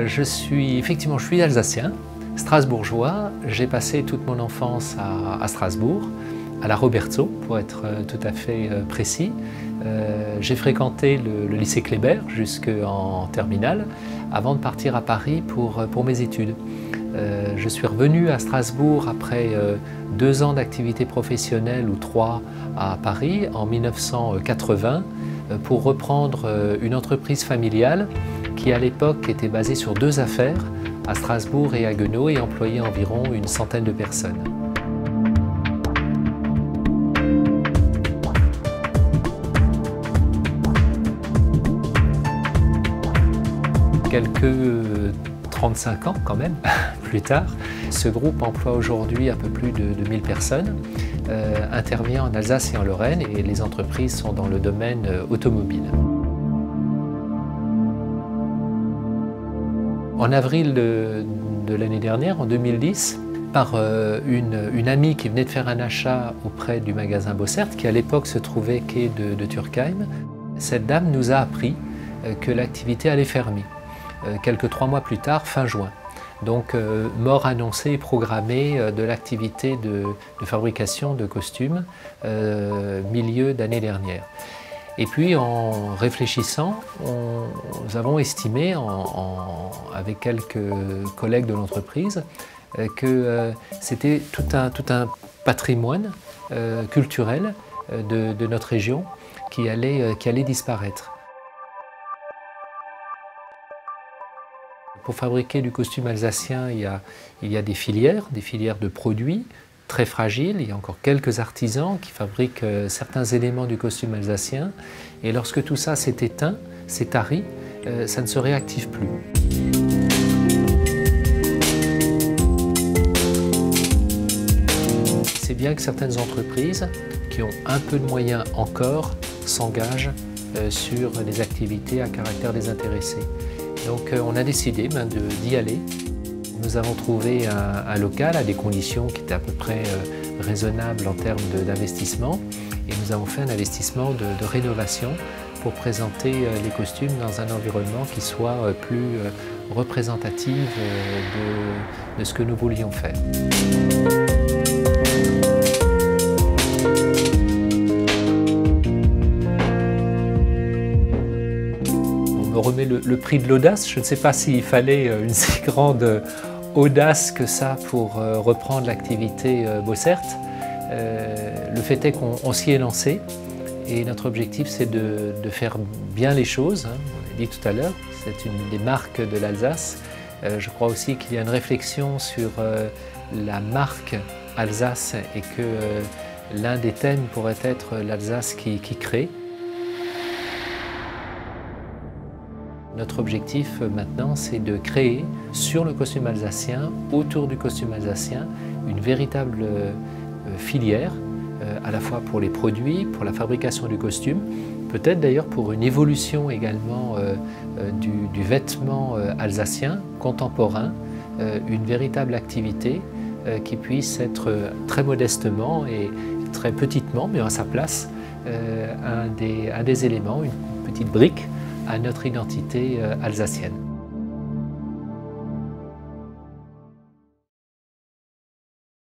Je suis alsacien, strasbourgeois. J'ai passé toute mon enfance à Strasbourg, à la Robertso, pour être tout à fait précis. J'ai fréquenté le lycée Kléber jusqu'en terminale, avant de partir à Paris pour mes études. Je suis revenu à Strasbourg après 2 ans d'activité professionnelle ou 3 à Paris en 1980 pour reprendre une entreprise familiale qui à l'époque était basée sur 2 affaires, à Strasbourg et à Haguenau, et employait environ une centaine de personnes. Quelques 35 ans quand même, plus tard, ce groupe emploie aujourd'hui un peu plus de 1000 personnes, intervient en Alsace et en Lorraine, et les entreprises sont dans le domaine automobile. En avril de l'année dernière, en 2010, par une amie qui venait de faire un achat auprès du magasin Bossert, qui à l'époque se trouvait quai de Turckheim, cette dame nous a appris que l'activité allait fermer. Quelques 3 mois plus tard, fin juin. Donc mort annoncée et programmée de l'activité de fabrication de costumes milieu d'année dernière. Et puis en réfléchissant, nous avons estimé avec quelques collègues de l'entreprise que c'était tout un patrimoine culturel de notre région qui allait disparaître. Pour fabriquer du costume alsacien, il y a des filières de produits très fragiles. Il y a encore quelques artisans qui fabriquent certains éléments du costume alsacien. Et lorsque tout ça s'est éteint, s'est tari, ça ne se réactive plus. C'est bien que certaines entreprises qui ont un peu de moyens encore s'engagent sur des activités à caractère désintéressé. Donc on a décidé d'y aller. Nous avons trouvé un local à des conditions qui étaient à peu près raisonnables en termes d'investissement, et nous avons fait un investissement de rénovation pour présenter les costumes dans un environnement qui soit plus représentatif de ce que nous voulions faire. On remet le prix de l'audace. Je ne sais pas s'il fallait une si grande audace que ça pour reprendre l'activité Bossert. Le fait est qu'on s'y est lancé, et notre objectif c'est de faire bien les choses. On l'a dit tout à l'heure, c'est une des marques de l'Alsace. Je crois aussi qu'il y a une réflexion sur la marque Alsace, et que l'un des thèmes pourrait être l'Alsace qui crée. Notre objectif maintenant, c'est de créer sur le costume alsacien, autour du costume alsacien, une véritable filière, à la fois pour les produits, pour la fabrication du costume, peut-être d'ailleurs pour une évolution également du vêtement alsacien contemporain, une véritable activité qui puisse être très modestement et très petitement, mais à sa place, un des éléments, une petite brique à notre identité alsacienne.